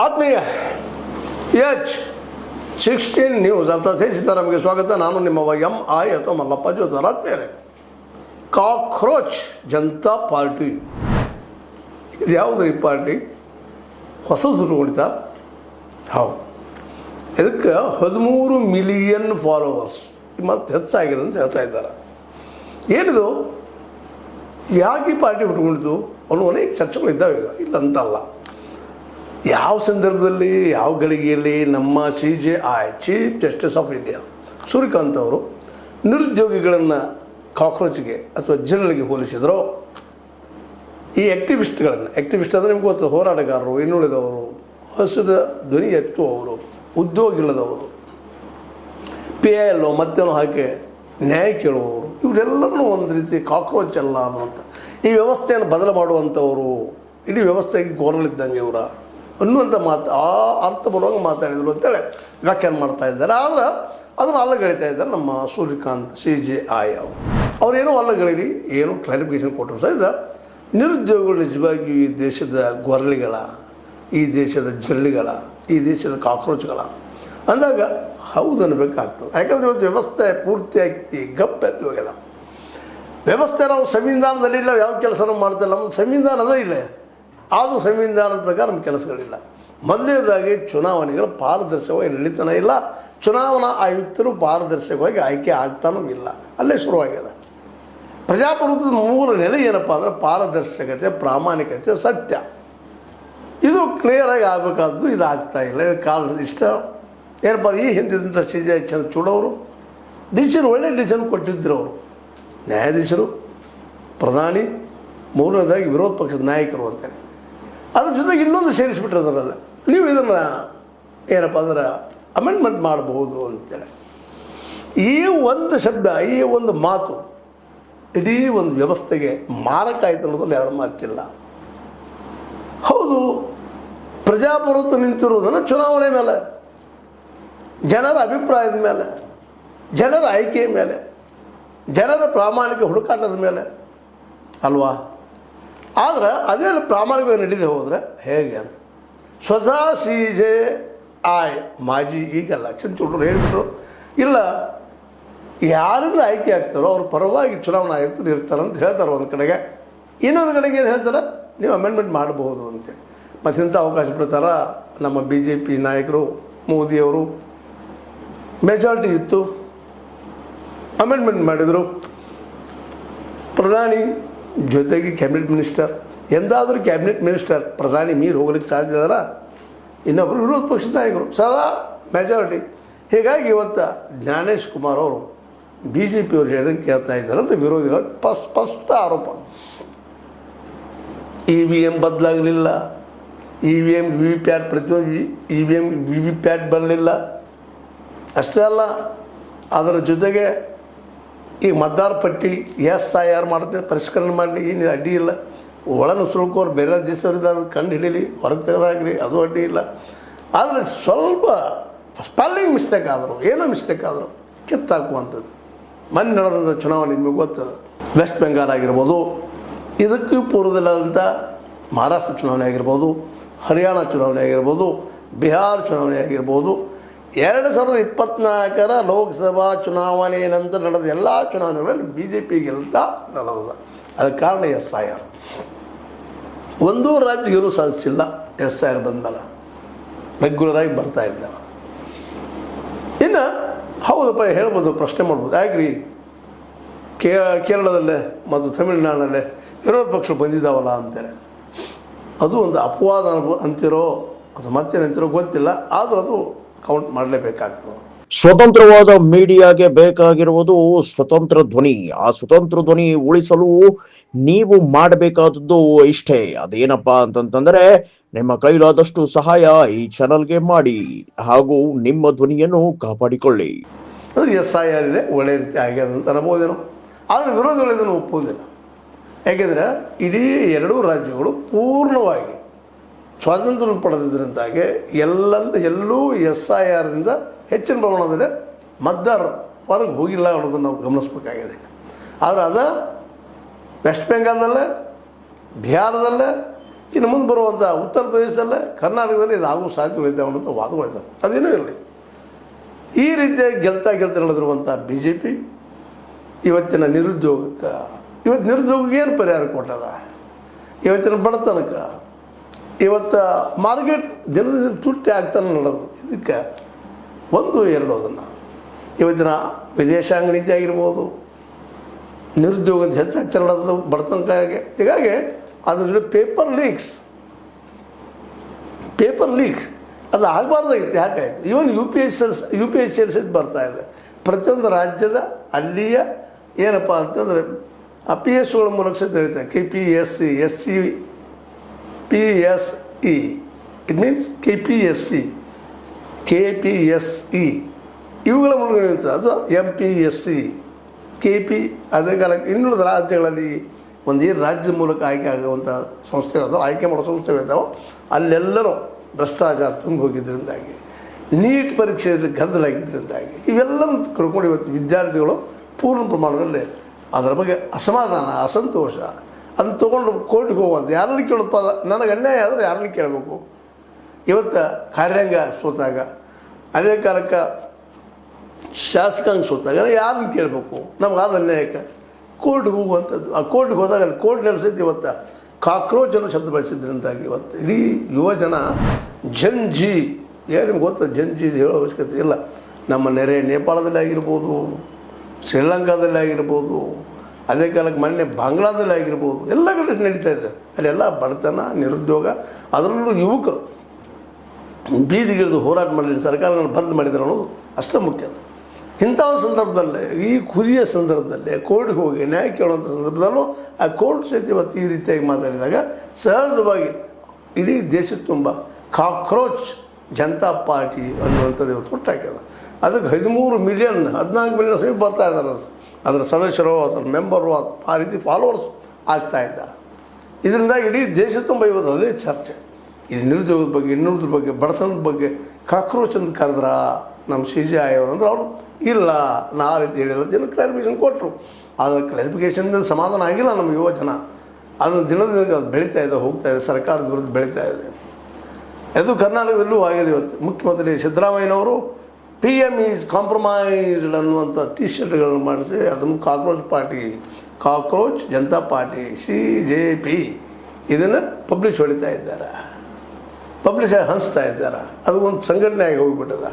ಆತ್ಮೀಯ H16 news ಅರ್ಥಾತ್ ಸೀತಾರಾಮ್ಗೆ ಸ್ವಾಗತ. ನಾನು ನಿಮ್ಮ MI ಅಥವಾ ಮಲ್ಲಪ್ಪ ಜೋತಾರ. ಆತ್ಮೀಯರೇ, ಕಾಕ್ರೋಚ್ ಜನತಾ ಪಾರ್ಟಿ ಇದು ಯಾವುದ್ರಿ ಪಾರ್ಟಿ? ಹೊಸದು ಶುರುಗೊಳಿತ. ಹೌದು, ಇದಕ್ಕೆ 13 ಮಿಲಿಯನ್ ಫಾಲೋವರ್ಸ್ ಮತ್ತು ಹೆಚ್ಚಾಗಿದೆ ಅಂತ ಹೇಳ್ತಾ ಇದ್ದಾರೆ. ಏನಿದು, ಯಾಕೆ ಈ ಪಾರ್ಟಿ ಹುಟ್ಕೊಂಡಿದ್ದು ಅನ್ನೋ ಅನೇಕ ಚರ್ಚೆಗಳಿದ್ದಾವೆ. ಈಗ ಇಲ್ಲಂತಲ್ಲ. ಯಾವ ಸಂದರ್ಭದಲ್ಲಿ ಯಾವ ಗಳಿಗೆಯಲ್ಲಿ ನಮ್ಮ CJI chief justice of India Suryakant ಅವರು ನಿರುದ್ಯೋಗಿಗಳನ್ನು ಕಾಕ್ರೋಚ್ಗೆ ಅಥವಾ ಜಿರಳಿಗೆ ಹೋಲಿಸಿದ್ರು. ಈ ಆ್ಯಕ್ಟಿವಿಸ್ಟ್ ಅಂದರೆ ನಿಮ್ಗೆ ಗೊತ್ತು, ಹೋರಾಟಗಾರರು, ಇನ್ನುಳಿದವರು, ಹಸಿದ ಧ್ವನಿ ಎತ್ತುವವರು, ಉದ್ಯೋಗಿಲ್ಲದವರು, PIL ಮತ್ತೇನೋ ಹಾಕಿ ನ್ಯಾಯ ಕೇಳುವವರು, ಇವರೆಲ್ಲರೂ ಒಂದು ರೀತಿ ಕಾಕ್ರೋಚ್ ಅಲ್ಲ ಅನ್ನುವಂಥ ಈ ವ್ಯವಸ್ಥೆಯನ್ನು ಬದಲು ಮಾಡುವಂಥವರು, ಇಡೀ ವ್ಯವಸ್ಥೆಗೆ ಗೋರಲಿದ್ದಂಗೆ ಇವರ ಅನ್ನುವಂಥ ಮಾತು ಆ ಅರ್ಥ ಬರುವಾಗ ಮಾತಾಡಿದರು ಅಂತೇಳಿ ವ್ಯಾಖ್ಯಾನ ಮಾಡ್ತಾ ಇದ್ದಾರೆ. ಆದರೆ ಅದನ್ನು ಅಲ್ಲಗಳಿತಾ ಇದ್ದಾರೆ ನಮ್ಮ ಸೂರ್ಯಕಾಂತ್ CJI ಅವರೇನೋ ಅಲ್ಲಗಳಿರಿ, ಏನೋ ಕ್ಲಾರಿಫಿಕೇಷನ್ ಕೊಟ್ಟರು ಸಹಿತ ನಿರುದ್ಯೋಗಿಗಳು ನಿಜವಾಗಿಯೂ ಈ ದೇಶದ ಗೊರಳಿಗಳ, ಈ ದೇಶದ ಜರಳಿಗಳ, ಈ ದೇಶದ ಕಾಕ್ರೋಚ್ಗಳ ಅಂದಾಗ ಹೌದು ಅನ್ನಬೇಕಾಗ್ತದೆ. ಯಾಕಂದರೆ ಇವತ್ತು ವ್ಯವಸ್ಥೆ ಪೂರ್ತಿಯಾಗಿ ಗಪ್ಪೆದ್ದು ಹೋಗ್ಯದ. ವ್ಯವಸ್ಥೆ ನಾವು ಸಂವಿಧಾನದಲ್ಲಿ ಇಲ್ಲ, ಯಾವ ಕೆಲಸನೂ ಮಾಡ್ತಿಲ್ಲ. ನಮ್ಮ ಸಂವಿಧಾನದ ಇಲ್ಲ, ಆದರೂ ಸಂವಿಧಾನದ ಪ್ರಕಾರ ನಮ್ಮ ಕೆಲಸಗಳಿಲ್ಲ. ಮೊದಲನೇದಾಗಿ ಚುನಾವಣೆಗಳು ಪಾರದರ್ಶಕವಾಗಿ ನಡೀತಾನೆ ಇಲ್ಲ. ಚುನಾವಣಾ ಆಯುಕ್ತರು ಪಾರದರ್ಶಕವಾಗಿ ಆಯ್ಕೆ ಆಗ್ತಾನೂ ಇಲ್ಲ. ಅಲ್ಲೇ ಶುರುವಾಗ್ಯದ. ಪ್ರಜಾಪ್ರಭುತ್ವದ ಮೂಲ ನೆಲೆ ಏನಪ್ಪ ಅಂದರೆ ಪಾರದರ್ಶಕತೆ, ಪ್ರಾಮಾಣಿಕತೆ, ಸತ್ಯ. ಇದು ಕ್ಲಿಯರಾಗಿ ಆಗಬೇಕಾದ್ದು. ಇದು ಆಗ್ತಾಯಿಲ್ಲ. ಇದು ಕಾಲ ಇಷ್ಟ ಏನಪ್ಪ, ಈ ಹಿಂದಿದ್ದಂಥ CJI ಚಂದ್ರಚೂಡ್ ಅವರು ಡಿಸಿಷನ್, ಒಳ್ಳೆ ಡಿಸಿಷನ್ ಕೊಟ್ಟಿದ್ದರು. ಅವರು ನ್ಯಾಯಾಧೀಶರು, ಪ್ರಧಾನಿ, ಮೂರನೇದಾಗಿ ವಿರೋಧ ಪಕ್ಷದ ನಾಯಕರು ಅಂತೇಳಿ. ಅದ್ರ ಜೊತೆಗೆ ಇನ್ನೊಂದು ಸೇರಿಸ್ಬಿಟ್ರೆ ಅದರಲ್ಲ, ನೀವು ಇದನ್ನು ಏನಪ್ಪ ಅಂದ್ರೆ ಅಮೆಂಡ್ಮೆಂಟ್ ಮಾಡಬಹುದು ಅಂತೇಳಿ. ಈ ಒಂದು ಶಬ್ದ, ಈ ಒಂದು ಮಾತು ಇಡೀ ಒಂದು ವ್ಯವಸ್ಥೆಗೆ ಮಾರಕ ಆಯಿತು ಅನ್ನೋದ್ರಲ್ಲಿ ಎರಡು ಮಾತಿಲ್ಲ. ಹೌದು, ಪ್ರಜಾಪ್ರಭುತ್ವ ನಿಂತಿರುವುದನ್ನು ಚುನಾವಣೆ ಮೇಲೆ, ಜನರ ಅಭಿಪ್ರಾಯದ ಮೇಲೆ, ಜನರ ಆಯ್ಕೆಯ ಮೇಲೆ, ಜನರ ಪ್ರಾಮಾಣಿಕ ಹುಡುಕಾಟದ ಮೇಲೆ ಅಲ್ವಾ? ಆದರೆ ಅದೇ ಪ್ರಾಮಾಣಿಕವಾಗಿ ನಡೀದೆ ಹೋದರೆ ಹೇಗೆ ಅಂತ ಸ್ವತಃ CJI ಮಾಜಿ, ಈಗಲ್ಲ, ಚಂದ್ರಚೂಡರು ಹೇಳಿಬಿಟ್ರು, ಇಲ್ಲ ಯಾರಿಂದ ಆಯ್ಕೆ ಆಗ್ತಾರೋ ಅವ್ರ ಪರವಾಗಿ ಚುನಾವಣಾ ಆಯುಕ್ತರು ಇರ್ತಾರಂತ ಹೇಳ್ತಾರೆ ಒಂದು ಕಡೆಗೆ. ಇನ್ನೊಂದು ಕಡೆಗೆ ಏನು ಹೇಳ್ತಾರೆ, ನೀವು ಅಮೆಂಡ್ಮೆಂಟ್ ಮಾಡಬಹುದು ಅಂತೇಳಿ. ಮತ್ತು ಇಂಥ ಅವಕಾಶ ಬಿಡ್ತಾರ. ನಮ್ಮ BJP ನಾಯಕರು, ಮೋದಿಯವರು ಮೆಜಾರಿಟಿ ಇತ್ತು, ಅಮೆಂಡ್ಮೆಂಟ್ ಮಾಡಿದರು. ಪ್ರಧಾನಿ ಜೊತೆಗೆ ಕ್ಯಾಬಿನೆಟ್ ಮಿನಿಸ್ಟರ್, ಎಂದಾದರೂ ಕ್ಯಾಬಿನೆಟ್ ಮಿನಿಸ್ಟರ್ ಪ್ರಧಾನಿ ಮೀರಿ ಹೋಗ್ಲಿಕ್ಕೆ ಸಾಧ್ಯ ಇದರ? ಇನ್ನೊಬ್ಬರು ವಿರೋಧ ಪಕ್ಷದ ನಾಯಕರು, ಸದಾ ಮೆಜಾರಿಟಿ. ಹೀಗಾಗಿ ಇವತ್ತು ಜ್ಞಾನೇಶ್ ಕುಮಾರ್ ಅವರು BJP ಅವರು ಹೇಳಿದಂಗೆ ಕೇಳ್ತಾ ಇದ್ದಾರೆ ಅಂತ ವಿರೋಧಿಗಳ ಸ್ಪಷ್ಟ ಆರೋಪ. EVM ಬದಲಾಗಲಿಲ್ಲ, EVM VVPAT, ಪ್ರತಿಯೊಂದು EVM VVPAT ಬರಲಿಲ್ಲ. ಅಷ್ಟೇ ಅಲ್ಲ, ಅದರ ಜೊತೆಗೆ ಈ ಮತದಾರ ಪಟ್ಟಿ SIR ಮಾಡ್ತೀನಿ, ಪರಿಷ್ಕರಣೆ ಮಾಡಲಿ, ಏನು ಅಡ್ಡಿ ಇಲ್ಲ. ಒಳನುಸುಳುಕೋರು ಬೇರೆ ದೇಶದವ್ರಿದ್ದಾರೆ, ಕಂಡು ಹಿಡೀಲಿ, ಹೊರಗೆ ತೆಗೆದಾಗ್ರಿ, ಅದು ಅಡ್ಡಿ ಇಲ್ಲ. ಆದರೆ ಸ್ವಲ್ಪ ಸ್ಪೆಲ್ಲಿಂಗ್ ಮಿಸ್ಟೇಕ್ ಆದರು, ಏನೋ ಮಿಸ್ಟೇಕ್ ಆದರು, ಕಿತ್ತಾಕುವಂಥದ್ದು. ಮೊನ್ನೆ ನಡೆದಂಥ ಚುನಾವಣೆ ನಿಮಗೆ ಗೊತ್ತದ, ವೆಸ್ಟ್ ಬೆಂಗಾಲ್ ಆಗಿರ್ಬೋದು, ಇದಕ್ಕೂ ಪೂರ್ವದಲ್ಲಾದಂಥ ಮಹಾರಾಷ್ಟ್ರ ಚುನಾವಣೆ ಆಗಿರ್ಬೋದು, ಹರಿಯಾಣ ಚುನಾವಣೆ ಆಗಿರ್ಬೋದು, ಬಿಹಾರ ಚುನಾವಣೆ ಆಗಿರ್ಬೋದು, 2024 ಲೋಕಸಭಾ ಚುನಾವಣೆ ನಂತರ ನಡೆದ ಎಲ್ಲ ಚುನಾವಣೆಗಳಲ್ಲಿ BJP ಗೆಲ್ತಾ ನಡೆದ. ಅದಕ್ಕೆ ಕಾರಣ SIR. ಒಂದೂ ರಾಜ್ಯ ಗೆಲುವು ಸಾಧಿಸಿಲ್ಲ SIR ಬಂದಮೇಲೆ, ರೆಗ್ಯುಲರಾಗಿ ಬರ್ತಾ ಇದ್ದಾವೆ. ಇನ್ನು ಹೌದಪ್ಪ ಹೇಳ್ಬೋದು, ಪ್ರಶ್ನೆ ಮಾಡ್ಬೋದು, ಯಾಕ್ರಿ ಕೇರಳದಲ್ಲೇ ಮತ್ತು ತಮಿಳುನಾಡಿನಲ್ಲೇ ವಿರೋಧ ಪಕ್ಷ ಬಂದಿದ್ದಾವಲ್ಲ ಅಂತೇಳಿ. ಅದು ಒಂದು ಅಪವಾದ ಅಂತಿರೋ ಅದು ಮತ್ತೇನಂತಿರೋ ಗೊತ್ತಿಲ್ಲ, ಆದರೂ ಅದು ಕೌಂಟ್ ಮಾಡಲೇಬೇಕಾಗ್ತದೆ. ಸ್ವತಂತ್ರವಾದ ಮೀಡಿಯಾಗೆ ಬೇಕಾಗಿರುವುದು ಸ್ವತಂತ್ರ ಧ್ವನಿ. ಆ ಸ್ವತಂತ್ರ ಧ್ವನಿ ಉಳಿಸಲು ನೀವು ಮಾಡಬೇಕಾದದ್ದು ಇಷ್ಟೇ. ಅದೇನಪ್ಪಾ ಅಂತಂತಂದ್ರೆ, ನಿಮ್ಮ ಕೈಲಾದಷ್ಟು ಸಹಾಯ ಈ ಚಾನಲ್ಗೆ ಮಾಡಿ ಹಾಗೂ ನಿಮ್ಮ ಧ್ವನಿಯನ್ನು ಕಾಪಾಡಿಕೊಳ್ಳಿ. ಅಂದರೆ SIR ಒಳ್ಳೆ ರೀತಿ ಆಗ್ಯದ ಅಂತ ಅನ್ಬೋದೇನೋ, ಆದರೆ ವಿರೋಧಿಗಳು ಇದನ್ನು ಒಪ್ಪುವುದಿಲ್ಲ. ಯಾಕೆಂದರೆ ಇಡೀ ಎರಡೂ ರಾಜ್ಯಗಳು ಪೂರ್ಣವಾಗಿ ಸ್ವಾತಂತ್ರ್ಯ ಪಡೆದಿದ್ದರಿಂದಾಗಿ ಎಲ್ಲೂ SIRದಿಂದ ಹೆಚ್ಚಿನ ಪ್ರಮಾಣದಲ್ಲಿ ಮತದಾರರು ಹೊರಗೆ ಹೋಗಿಲ್ಲ ಅನ್ನೋದನ್ನು ನಾವು ಗಮನಿಸಬೇಕಾಗಿದೆ. ಆದರೆ ವೆಸ್ಟ್ ಬೆಂಗಾಲ್ದಲ್ಲೇ, ಬಿಹಾರದಲ್ಲೇ, ಇನ್ನು ಮುಂದೆ ಬರುವಂಥ ಉತ್ತರ ಪ್ರದೇಶದಲ್ಲೇ ಕರ್ನಾಟಕದಲ್ಲಿ ಇದಾಗುವ ಸಾಧ್ಯತೆಗಳಿದ್ದಾವೆ ಅನ್ನೋಂಥ ವಾದಗಳಿದ್ದಾವೆ. ಅದೇನೂ ಇರಲಿ, ಈ ರೀತಿಯಾಗಿ ಗೆಲ್ತಾ ನಡೆದಿರುವಂಥ ಬಿ ಜೆ ಪಿ ಇವತ್ತಿನ ನಿರುದ್ಯೋಗಕ್ಕೆ, ಇವತ್ತು ನಿರುದ್ಯೋಗಕ್ಕೆ ಏನು ಪರಿಹಾರ ಕೊಟ್ಟದ, ಇವತ್ತಿನ ಬಡತನಕ್ಕೆ, ಇವತ್ತು ಮಾರ್ಕೆಟ್ ದಿನದಿಂದ ತುಟ್ಟಿ ಆಗ್ತಾನೆ ನಡೆದು, ಇದಕ್ಕೆ ಒಂದು ಎರಡು ಅದನ್ನು ಇವತ್ತಿನ ವಿದೇಶಾಂಗ ನೀತಿ ಆಗಿರ್ಬೋದು, ನಿರುದ್ಯೋಗದ ಹೆಚ್ಚಾಗ್ತಾ ನಡೆದು ಬಡತನಕ್ಕಾಗಿ. ಹೀಗಾಗಿ ಅದ್ರ ಜೊತೆ ಪೇಪರ್ ಲೀಕ್ ಅದು ಆಗಬಾರ್ದಾಗಿತ್ತು. ಯಾಕಾಯಿತು? ಇವನ್ ಯು ಪಿ ಎಸ್ ಸಹಿತ ಬರ್ತಾ ಇದೆ. ಪ್ರತಿಯೊಂದು ರಾಜ್ಯದ ಅಲ್ಲಿಯ ಏನಪ್ಪ ಅಂತಂದರೆ ಆ ಪಿ ಎಸ್ ಗಳ ಮೂಲಕ ಸಹಿತ ಹೇಳ್ತಾರೆ. KPSC SCPSE, it means KPSE ಇವುಗಳ ಮೂಲಕ ಹೇಳ್ತಾರೆ. ಅದು MPSC KP. ಅದೇ ಕಾಲಕ್ಕೆ ಇನ್ನುಳಿದ ರಾಜ್ಯಗಳಲ್ಲಿ ಒಂದು ಏನು ರಾಜ್ಯದ ಮೂಲಕ ಆಯ್ಕೆ ಆಗುವಂಥ ಸಂಸ್ಥೆಗಳು ಆಯ್ಕೆ ಮಾಡೋ ಸಂಸ್ಥೆಗಳಿದ್ದಾವೆ, ಅಲ್ಲೆಲ್ಲರೂ ಭ್ರಷ್ಟಾಚಾರ ತುಂಬಿ ಹೋಗಿದ್ದರಿಂದಾಗಿ, ನೀಟ್ ಪರೀಕ್ಷೆಯಲ್ಲಿ ಗದ್ದಲಾಗಿದ್ದರಿಂದಾಗಿ ಇವೆಲ್ಲನೂ ಕಳ್ಕೊಂಡು ಇವತ್ತು ವಿದ್ಯಾರ್ಥಿಗಳು ಪೂರ್ಣ ಪ್ರಮಾಣದಲ್ಲಿ ಅದರ ಬಗ್ಗೆ ಅಸಮಾಧಾನ, ಅಸಂತೋಷ ಅದನ್ನು ತೊಗೊಂಡು ಕೋರ್ಟಿಗೆ ಹೋಗುವಂಥ ಯಾರನ್ನು ಕೇಳೋದಪ್ಪ, ನನಗೆ ಅನ್ಯಾಯ ಆದರೆ ಯಾರನ್ನು ಕೇಳಬೇಕು? ಇವತ್ತು ಕಾರ್ಯಾಂಗ ಸೋತಾಗ, ಅದೇ ಕಾಲಕ್ಕೆ ಶಾಸಕಾಂಗ ಸೋತಾಗ ಯಾರನ್ನು ಕೇಳಬೇಕು? ನಮಗಾದ ಅನ್ಯಾಯಕ್ಕೆ ಕೋರ್ಟ್ಗೆ ಹೋಗುವಂಥದ್ದು. ಆ ಕೋರ್ಟ್ಗೆ ಹೋದಾಗ ಅಲ್ಲಿ ಕೋರ್ಟ್ನಲ್ಲಿ ಸಹಿತ ಇವತ್ತು ಕಾಕ್ರೋಚ್ ಅನ್ನೋ ಶಬ್ದ ಬಳಸಿದ್ರಿಂದಾಗಿ ಇವತ್ತು ಇಡೀ ಯುವ ಜನ ಜನ್ಜಿ, ಏನು ನಿಮ್ಗೆ ಗೊತ್ತ ಜನ್ಜಿ ಹೇಳೋ ಅವಶ್ಯಕತೆ ಇಲ್ಲ. ನಮ್ಮ ನೆರೆ ನೇಪಾಳದಲ್ಲಿ ಆಗಿರ್ಬೋದು, ಶ್ರೀಲಂಕಾದಲ್ಲಿ ಆಗಿರ್ಬೋದು, ಅದೇ ಕಾಲಕ್ಕೆ ಮೊನ್ನೆ ಬಾಂಗ್ಲಾದಲ್ಲಿ ಆಗಿರ್ಬೋದು, ಎಲ್ಲ ಕಡೆ ನಡೀತಾ ಇದೆ. ಅಲ್ಲೆಲ್ಲ ಬಡತನ, ನಿರುದ್ಯೋಗ, ಅದರಲ್ಲೂ ಯುವಕರು ಬೀದಿಗಿಳಿದು ಹೋರಾಟ ಮಾಡಲಿ, ಸರ್ಕಾರಗಳನ್ನು ಬಂದ್ ಮಾಡಿದ್ರು ಅನ್ನೋದು ಅಷ್ಟೇ ಮುಖ್ಯ. ಇಂಥ ಒಂದು ಸಂದರ್ಭದಲ್ಲೇ, ಈ ಕುದಿಯ ಸಂದರ್ಭದಲ್ಲೇ ಕೋರ್ಟ್ಗೆ ಹೋಗಿ ನ್ಯಾಯ ಕೇಳುವಂಥ ಸಂದರ್ಭದಲ್ಲೂ ಆ ಕೋರ್ಟ್ ಸಹಿತ ಇವತ್ತು ಈ ರೀತಿಯಾಗಿ ಮಾತಾಡಿದಾಗ ಸಹಜವಾಗಿ ಇಡೀ ದೇಶದ ತುಂಬ ಕಾಕ್ರೋಚ್ ಜನತಾ ಪಾರ್ಟಿ ಅನ್ನುವಂಥದ್ದು ಇವತ್ತು ಹುಟ್ಟಾಕ್ಯದ. ಅದಕ್ಕೆ 14 ಮಿಲಿಯನ್ ಸಮೀಪ ಬರ್ತಾ ಇದ್ದಾರೆ. ಅದರ ಸದಸ್ಯರು, ಅದರ ಮೆಂಬರು, ಆ ರೀತಿ ಫಾಲೋವರ್ಸ್ ಆಗ್ತಾ ಇದ್ದಾರೆ. ಇದರಿಂದಾಗಿ ಇಡೀ ದೇಶ ತುಂಬ ಇವತ್ತು ಅದೇ ಚರ್ಚೆ. ಇದು ನಿರುದ್ಯೋಗದ ಬಗ್ಗೆ, ಇನ್ನುಳಿದ್ರ ಬಗ್ಗೆ, ಬಡತನದ ಬಗ್ಗೆ ಕಾಕ್ರೋಚ್ ಅಂತ ಕರೆದ್ರ ನಮ್ಮ CGI ಅವರು ಅಂದ್ರೆ ಅವರು ಇಲ್ಲ, ನಾ ಆ ರೀತಿ ಹೇಳಿಲ್ಲ, ಜನ ಕ್ಲಾರಿಫಿಕೇಷನ್ ಕೊಟ್ಟರು. ಆದರೆ ಕ್ಲಾರಿಫಿಕೇಷನ್ದಿಂದ ಸಮಾಧಾನ ಆಗಿಲ್ಲ ನಮ್ಮ ಯುವ ಜನ. ಅದನ್ನು ದಿನದಿಂದ ಅದು ಬೆಳೀತಾ ಇದೆ, ಹೋಗ್ತಾ ಇದೆ, ಸರ್ಕಾರದ ವಿರುದ್ಧ ಬೆಳೀತಾ ಇದೆ. ಅದು ಕರ್ನಾಟಕದಲ್ಲೂ ಆಗಿದೆ. ಇವತ್ತು ಮುಖ್ಯಮಂತ್ರಿ ಸಿದ್ದರಾಮಯ್ಯನವರು PM ಈಸ್ ಕಾಂಪ್ರಮೈಸ್ಡ್ ಅನ್ನುವಂಥ T-ಶರ್ಟ್ಗಳನ್ನು ಮಾಡಿಸಿ ಅದನ್ನು ಕಾಕ್ರೋಚ್ ಜನತಾ ಪಾರ್ಟಿ CJP ಇದನ್ನು ಹೊಡಿತಾ ಇದ್ದಾರೆ, ಪಬ್ಲಿಷ್ ಹಂಚ್ತಾ ಇದ್ದಾರೆ. ಅದು ಒಂದು ಸಂಘಟನೆ ಆಗಿ ಹೋಗಿಬಿಟ್ಟದ.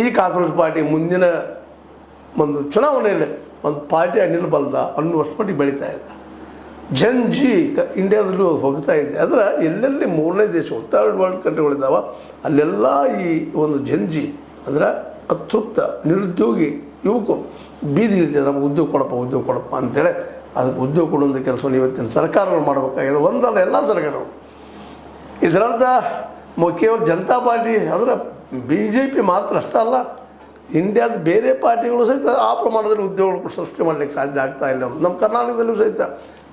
ಈ ಕಾಕ್ರೋಚ್ ಪಾರ್ಟಿ ಮುಂದಿನ ಒಂದು ಚುನಾವಣೆಯಲ್ಲಿ ಒಂದು ಪಾರ್ಟಿ ನಿಲ್ಲಬಲ್ದ ಅನ್ನುವಷ್ಟು ಮಟ್ಟಿಗೆ ಬೆಳೀತಾ ಇದೆ. ಜನ್ಜಿ ಇಂಡಿಯಾದಲ್ಲೂ ಹೋಗ್ತಾ ಇದೆ. ಆದರೆ ಎಲ್ಲೆಲ್ಲಿ 3ನೇ ದೇಶಗಳು, 3rd ವರ್ಲ್ಡ್ ಕಂಟ್ರಿಗಳಿದ್ದಾವೆ, ಅಲ್ಲೆಲ್ಲ ಈ ಒಂದು ಜನ್ಜಿ ಅಂದರೆ ಅತೃಪ್ತ ನಿರುದ್ಯೋಗಿ ಯುವಕರು ಬೀದಿ ಇರ್ತಿದ್ದಾರೆ, ನಮ್ಗೆ ಉದ್ಯೋಗ ಕೊಡಪ್ಪ ಅಂಥೇಳಿ ಅದಕ್ಕೆ ಉದ್ಯೋಗ ಕೊಡುವಂಥ ಕೆಲಸವನ್ನು ಇವತ್ತಿನ ಸರ್ಕಾರಗಳು ಮಾಡಬೇಕಾಗಿದೆ. ಒಂದಲ್ಲ, ಎಲ್ಲ ಸರ್ಕಾರಗಳು. ಇದರರ್ಥ ಕೇವಲ ಜನತಾ ಪಾರ್ಟಿ ಅಂದರೆ BJP ಮಾತ್ರ ಅಷ್ಟೇ ಅಲ್ಲ, ಇಂಡಿಯಾದ ಬೇರೆ ಪಾರ್ಟಿಗಳು ಸಹಿತ ಆ ಪ್ರಮಾಣದಲ್ಲಿ ಉದ್ಯೋಗಗಳು ಸೃಷ್ಟಿ ಮಾಡಲಿಕ್ಕೆ ಸಾಧ್ಯ ಆಗ್ತಾ ಇಲ್ಲ. ನಮ್ಮ ಕರ್ನಾಟಕದಲ್ಲೂ ಸಹಿತ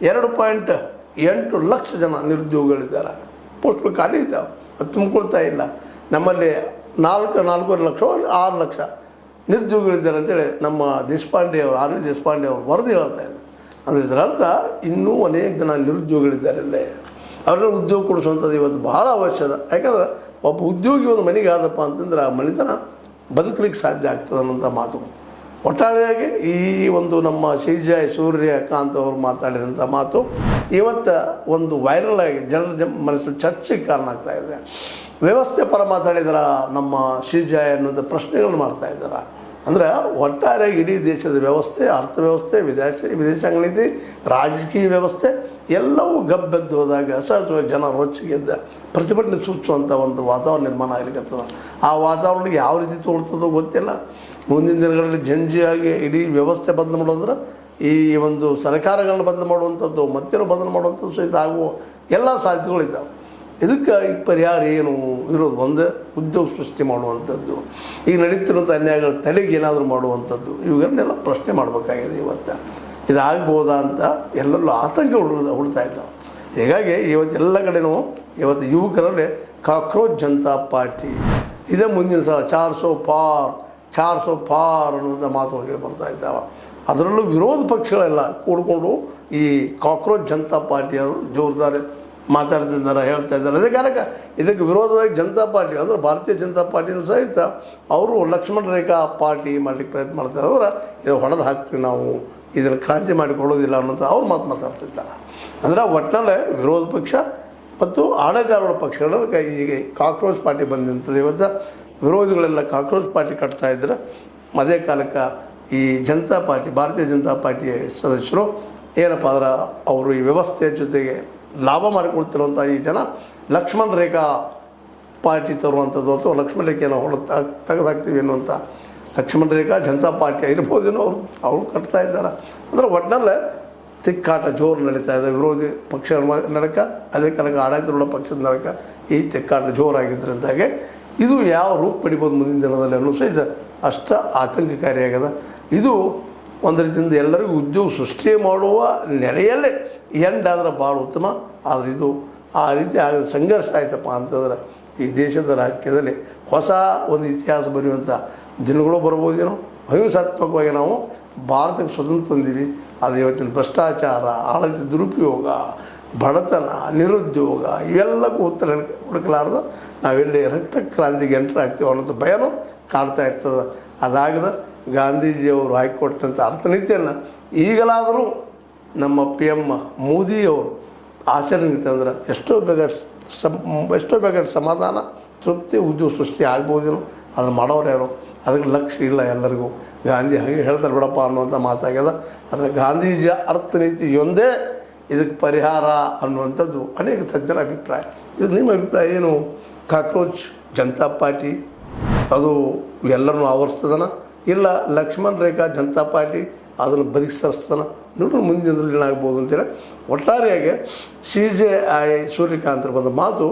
2.8 ಲಕ್ಷ ಜನ ನಿರುದ್ಯೋಗಿಗಳಿದ್ದಾರೆ. ಪೋಸ್ಟ್ಗಳು ಖಾಲಿ ಇದ್ದಾವೆ, ಅದು ತುಂಬಿಕೊಳ್ತಾ ಇಲ್ಲ. ನಮ್ಮಲ್ಲಿ 4.25 ಲಕ್ಷ 6 ಲಕ್ಷ ನಿರುದ್ಯೋಗಿಗಳಿದ್ದಾರೆ ಅಂತೇಳಿ ನಮ್ಮ ದೇಶಪಾಂಡೆ ಅವರು, RV ದೇಶಪಾಂಡೆ ಅವರು ವರದಿ ಹೇಳ್ತಾ ಇದ್ದಾರೆ. ಅಂದರೆ ಇದರರ್ಥ ಇನ್ನೂ ಅನೇಕ ಜನ ನಿರುದ್ಯೋಗಿಗಳಿದ್ದಾರೆ ಅಲ್ಲೇ. ಅವರೆಲ್ಲ ಉದ್ಯೋಗ ಕೊಡಿಸುವಂಥದ್ದು ಇವತ್ತು ಬಹಳ ಅವಶ್ಯಕ. ಯಾಕಂದ್ರೆ ಒಬ್ಬ ಉದ್ಯೋಗಿ ಒಂದು ಮನೆಗೆ ಆದಪ್ಪ ಅಂತಂದ್ರೆ ಆ ಮನೆತನ ಬದುಕಲಿಕ್ಕೆ ಸಾಧ್ಯ ಆಗ್ತದೆ ಅನ್ನೋಂಥ ಮಾತು. ಒಟ್ಟಾರೆಯಾಗಿ ಈ ಒಂದು ನಮ್ಮ CGI ಸೂರ್ಯಕಾಂತ್ ಅವರು ಮಾತಾಡಿದಂಥ ಮಾತು ಇವತ್ತು ಒಂದು ವೈರಲ್ ಆಗಿ ಜನರ ಮನಸ್ಸಲ್ಲಿ ಚರ್ಚೆಗೆ ಕಾರಣ ಆಗ್ತಾ ಇದೆ. ವ್ಯವಸ್ಥೆ ಪರ ಮಾತಾಡಿದಾರ ನಮ್ಮ CGI ಅನ್ನೋಂಥ ಪ್ರಶ್ನೆಗಳನ್ನು ಮಾಡ್ತಾ ಇದ್ದಾರೆ. ಅಂದರೆ ಒಟ್ಟಾರೆಯಾಗಿ ಇಡೀ ದೇಶದ ವ್ಯವಸ್ಥೆ, ಅರ್ಥವ್ಯವಸ್ಥೆ, ವಿದೇಶಾಂಗ ನೀತಿ, ರಾಜಕೀಯ ವ್ಯವಸ್ಥೆ ಎಲ್ಲವೂ ಗಬ್ಬೆದ್ದು ಹೋದಾಗ ಸಹಜವಾಗಿ ಜನ ರೊಚ್ಚಿಗೆದ್ದ ಪ್ರತಿಭಟನೆ ಸೂಚಿಸುವಂಥ ಒಂದು ವಾತಾವರಣ ನಿರ್ಮಾಣ ಆಗಲಿಕ್ಕತ್ತದ. ಆ ವಾತಾವರಣಕ್ಕೆ ಯಾವ ರೀತಿ ತೋಳ್ತದೋ ಗೊತ್ತಿಲ್ಲ. ಮುಂದಿನ ದಿನಗಳಲ್ಲಿ ಜಂಜಿಯಾಗಿ ಇಡೀ ವ್ಯವಸ್ಥೆ ಬದಲು ಮಾಡೋದ್ರೆ ಈ ಒಂದು ಸರ್ಕಾರಗಳನ್ನ ಬದಲು ಮಾಡುವಂಥದ್ದು, ಮತ್ತೇನೋ ಬದಲು ಮಾಡುವಂಥದ್ದು ಸಹಿತ ಆಗುವ ಎಲ್ಲ ಸಾಧ್ಯತೆಗಳಿದ್ದಾವೆ. ಇದಕ್ಕೆ ಈಗ ಪರಿಹಾರ ಏನು ಇರೋದು? ಒಂದೇ ಉದ್ಯೋಗ ಸೃಷ್ಟಿ ಮಾಡುವಂಥದ್ದು, ಈಗ ನಡೀತಿರುವಂಥ ಅನ್ಯಾಯಗಳ ತಡೆಗೆ ಏನಾದರೂ ಮಾಡುವಂಥದ್ದು, ಇವುಗಳನ್ನೆಲ್ಲ ಪ್ರಶ್ನೆ ಮಾಡಬೇಕಾಗಿದೆ. ಇವತ್ತು ಇದಾಗ್ಬೋದಾ ಅಂತ ಎಲ್ಲೆಲ್ಲೂ ಆತಂಕ ಹುಡ್ತಾ ಇದ್ದಾವೆ. ಹೀಗಾಗಿ ಇವತ್ತೆಲ್ಲ ಕಡೆನೂ ಇವತ್ತು ಯುವಕರಲ್ಲಿ ಕಾಕ್ರೋಚ್ ಜನತಾ ಪಾರ್ಟಿ ಇದೇ ಮುಂದಿನ ಸಲ 400 ಪಾರ್ ಅನ್ನೋಂಥ ಮಾತುಗಳು ಬರ್ತಾ ಇದ್ದಾವೆ. ಅದರಲ್ಲೂ ವಿರೋಧ ಪಕ್ಷಗಳೆಲ್ಲ ಕೂಡಿಕೊಂಡು ಈ ಕಾಕ್ರೋಚ್ ಜನತಾ ಪಾರ್ಟಿಯನ್ನು ಜೋರ್ದಾರಿ ಮಾತಾಡ್ತಿದ್ದಾರೆ, ಹೇಳ್ತಾ ಇದ್ದಾರೆ. ಅದೇ ಕಾರಣಕ್ಕೆ ಇದಕ್ಕೆ ವಿರೋಧವಾಗಿ ಜನತಾ ಪಾರ್ಟಿ ಅಂದರೆ ಭಾರತೀಯ ಜನತಾ ಪಾರ್ಟಿನೂ ಸಹಿತ ಅವರು ಲಕ್ಷ್ಮಣ ರೇಖಾ ಪಾರ್ಟಿ ಮಾಡಲಿಕ್ಕೆ ಪ್ರಯತ್ನ ಮಾಡ್ತಾರೆ. ಅಂದ್ರೆ ಇದು ಹೊಡೆದು ಹಾಕ್ತೀವಿ ನಾವು, ಇದನ್ನು ಕ್ರಾಂತಿ ಮಾಡಿಕೊಳ್ಳೋದಿಲ್ಲ ಅನ್ನೋಂಥ ಅವ್ರು ಮಾತಾಡ್ತಿದ್ದಾರೆ. ಅಂದರೆ ಒಟ್ಟಿನಲ್ಲೇ ವಿರೋಧ ಪಕ್ಷ ಮತ್ತು ಆಡಳಿತಾರೂಢ ಪಕ್ಷಗಳ ಈಗ ಕಾಕ್ರೋಚ್ ಪಾರ್ಟಿ ಬಂದು ನಿಂತದೆ. ಇವತ್ತು ವಿರೋಧಿಗಳೆಲ್ಲ ಕಾಕ್ರೋಚ್ ಪಾರ್ಟಿ ಕಟ್ತಾ ಇದ್ರೆ, ಅದೇ ಕಾಲಕ್ಕೆ ಈ ಜನತಾ ಪಾರ್ಟಿ ಭಾರತೀಯ ಜನತಾ ಪಾರ್ಟಿಯ ಸದಸ್ಯರು ಏನಪ್ಪ ಅಂದ್ರೆ ಅವರು ಈ ವ್ಯವಸ್ಥೆಯ ಜೊತೆಗೆ ಲಾಭ ಮಾಡಿಕೊಳ್ತಿರುವಂಥ ಈ ಜನ ಲಕ್ಷ್ಮಣ ರೇಖಾ ಪಾರ್ಟಿ ತರುವಂಥದ್ದು ಅಥವಾ ಲಕ್ಷ್ಮಣ ರೇಖೆಯನ್ನು ತೆಗೆದಾಕ್ತೀವಿ ಅನ್ನುವಂಥ ಲಕ್ಷ್ಮಣ ರೇಖಾ ಜನತಾ ಪಾರ್ಟಿ ಇರ್ಬೋದೇನೋ ಅವ್ರು ಕಟ್ತಾ ಇದ್ದಾರೆ. ಅಂದರೆ ಒಟ್ಟಿನಲ್ಲೇ ತಿಕ್ಕಾಟ ಜೋರು ನಡೀತಾ ಇದೆ ವಿರೋಧಿ ಪಕ್ಷಗಳ ನಡಕ, ಅದೇ ಕಾಲಕ್ಕೆ ಆಡಳಿತಾರೂಢ ಪಕ್ಷದ ನಡಕ ಈ ತಿಕ್ಕಾಟ ಜೋರಾಗಿದ್ದರಿಂದಾಗೆ ಇದು ಯಾವ ರೂಪ ಪಡಿಬೋದು ಮುಂದಿನ ದಿನದಲ್ಲಿ ಅನ್ನೋ ಸಹಿತ ಅಷ್ಟ ಆತಂಕಕಾರಿಯಾಗಿದೆ. ಇದು ಒಂದು ರೀತಿಯಿಂದ ಎಲ್ಲರಿಗೂ ಉದ್ಯೋಗ ಸೃಷ್ಟಿ ಮಾಡುವ ನೆಲೆಯಲ್ಲೇ ಎಂಡಾದ್ರೆ ಭಾಳ ಉತ್ತಮ. ಆದರೆ ಇದು ಆ ರೀತಿ ಆಗದ ಸಂಘರ್ಷ ಆಯ್ತಪ್ಪ ಅಂತಂದ್ರೆ ಈ ದೇಶದ ರಾಜಕೀಯದಲ್ಲಿ ಹೊಸ ಒಂದು ಇತಿಹಾಸ ಬರೆಯುವಂಥ ದಿನಗಳು ಬರ್ಬೋದೇನೋ. ಅಹಿಂಸಾತ್ಮಕವಾಗಿ ನಾವು ಭಾರತಕ್ಕೆ ಸ್ವತಂತ್ರ ತಂದೀವಿ, ಆದರೆ ಇವತ್ತಿನ ಭ್ರಷ್ಟಾಚಾರ, ಆಡಳಿತ ದುರುಪಯೋಗ, ಬಡತನ, ನಿರುದ್ಯೋಗ ಇವೆಲ್ಲಕ್ಕೂ ಉತ್ತರ ಹುಡುಕಲಾರ್ದು ನಾವೆಲ್ಲಿ ರಕ್ತ ಕ್ರಾಂತಿಗೆ ಎಂಟ್ರ್ ಆಗ್ತೀವಿ ಅನ್ನೋದು ಭಯನೂ ಕಾಡ್ತಾ ಇರ್ತದೆ. ಅದಾಗದ ಗಾಂಧೀಜಿಯವರು ಹಾಕಿಕೊಟ್ಟಂಥ ಅರ್ಥನೀತಿಯನ್ನು ಈಗಲಾದರೂ ನಮ್ಮ PM ಮೋದಿಯವರು ಆಚರಣೆಗೆ ತಂದ್ರೆ ಎಷ್ಟೋ ಬೇಗ ಸಮಾಧಾನ, ತೃಪ್ತಿ, ಉದ್ಯೋಗ ಸೃಷ್ಟಿ ಆಗ್ಬೋದೇನೋ. ಅದನ್ನು ಮಾಡೋರು ಯಾರು? ಅದಕ್ಕೆ ಲಕ್ಷ್ಯ ಇಲ್ಲ ಎಲ್ಲರಿಗೂ. ಗಾಂಧಿ ಹಾಗೆ ಹೇಳ್ತಾರೆ ಬಿಡಪ್ಪ ಅನ್ನುವಂಥ ಮಾತಾಗ್ಯದ. ಆದರೆ ಗಾಂಧೀಜಿಯ ಅರ್ಥನೀತಿಯೊಂದೇ ಇದಕ್ಕೆ ಪರಿಹಾರ ಅನ್ನುವಂಥದ್ದು ಅನೇಕ ತಜ್ಞರ ಅಭಿಪ್ರಾಯ. ಇದು ನಿಮ್ಮ ಅಭಿಪ್ರಾಯ ಏನು? ಕಾಕ್ರೋಚ್ ಜನತಾ ಪಾರ್ಟಿ ಅದು ಎಲ್ಲರನ್ನೂ ಆವರಿಸ್ತದನ, ಇಲ್ಲ ಲಕ್ಷ್ಮಣ ರೇಖಾ ಜನತಾ ಪಾರ್ಟಿ ಅದನ್ನು ಬದಿಸರಿಸ್ತಾನ? ನೋಡೋಣ ಮುಂದಿನ ದಿನದಲ್ಲಿ ಏನಾಗ್ಬೋದು ಅಂತೇಳಿ. ಒಟ್ಟಾರೆಯಾಗಿ CJI ಸೂರ್ಯಕಾಂತ್ ಬಂದ ಮಾತು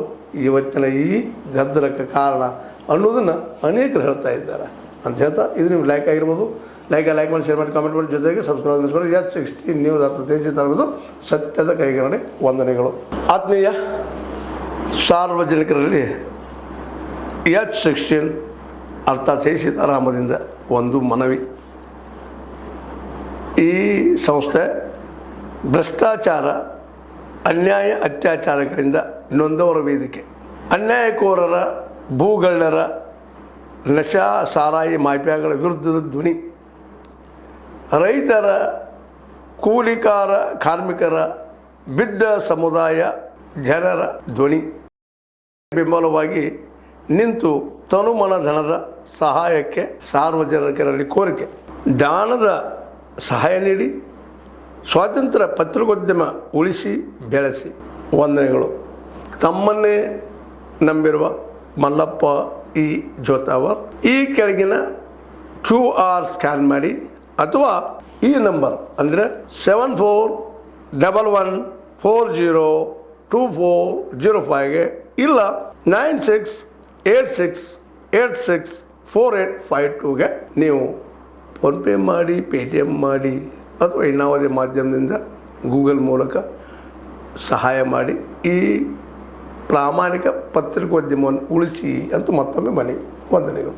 ಇವತ್ತಿನ ಈ ಗದ್ದಲಕ್ಕೆ ಕಾರಣ ಅನ್ನೋದನ್ನು ಅನೇಕರು ಹೇಳ್ತಾ ಇದ್ದಾರೆ ಅಂತ ಹೇಳ್ತಾ, ಇದು ನಿಮ್ಗೆ ಲೈಕ್ ಆಗಿರ್ಬೋದು. ಲೈಕ್ ಮಾಡಿ, ಶೇರ್ ಮಾಡಿ, ಕಾಮೆಂಟ್ ಮಾಡಿ, ಜೊತೆಗೆ ಸಬ್ಸ್ಕ್ರೈಬ್ ಮಾಡಿ. H16 ನ್ಯೂಸ್ ಅರ್ಥ ತೇಜಿತ ಸತ್ಯದ ಕೈಗನ್ನಡಿ. ವಂದನೆಗಳು. ಆತ್ಮೀಯ ಸಾರ್ವಜನಿಕರಲ್ಲಿ H16 ಅರ್ಥಾತ್ ಸೀತಾರಾಮದಿಂದ ಒಂದು ಮನವಿ. ಈ ಸಂಸ್ಥೆ ಭ್ರಷ್ಟಾಚಾರ, ಅನ್ಯಾಯ, ಅತ್ಯಾಚಾರಗಳಿಂದ ನೊಂದವರ ವೇದಿಕೆ. ಅನ್ಯಾಯಕೋರರ, ಭೂಗಳ್ಳರ, ನಶಾ ಸಾರಾಯಿ ಮಾಫಿಯಾಗಳ ವಿರುದ್ಧದ ಧ್ವನಿ. ರೈತರ, ಕೂಲಿಕಾರ, ಕಾರ್ಮಿಕರ, ಬಿದ್ದ ಸಮುದಾಯ ಜನರ ಧ್ವನಿ ಬೆಂಬಲವಾಗಿ ನಿಂತು ತನುಮನ ಧನದ ಸಹಾಯಕ್ಕೆ ಸಾರ್ವಜನಿಕರಲ್ಲಿ ಕೋರಿಕೆ. ದಾನದ ಸಹಾಯ ನೀಡಿ ಸ್ವಾತಂತ್ರ್ಯ ಪತ್ರಿಕೋದ್ಯಮ ಉಳಿಸಿ ಬೆಳೆಸಿ. ವಂದನೆಗಳು. ತಮ್ಮನ್ನೇ ನಂಬಿರುವ ಮಲ್ಲಪ್ಪ ಇ ಜೋತಾವರ್. ಈ ಕೆಳಗಿನ QR ಸ್ಕ್ಯಾನ್ ಮಾಡಿ ಅಥವಾ ಈ ನಂಬರ್ ಅಂದರೆ 7411402405ಗೆ ಇಲ್ಲ 9686864852ಗೆ ನೀವು ಫೋನ್ಪೇ ಮಾಡಿ, Paytm ಮಾಡಿ ಅಥವಾ ಇನ್ನಾವುದೇ ಮಾಧ್ಯಮದಿಂದ ಗೂಗಲ್ ಮೂಲಕ ಸಹಾಯ ಮಾಡಿ ಈ ಪ್ರಾಮಾಣಿಕ ಪತ್ರಿಕೋದ್ಯಮವನ್ನು ಉಳಿಸಿ ಅಂತ ಮತ್ತೊಮ್ಮೆ ಮನವಿ. ವಂದನೆಗಳು.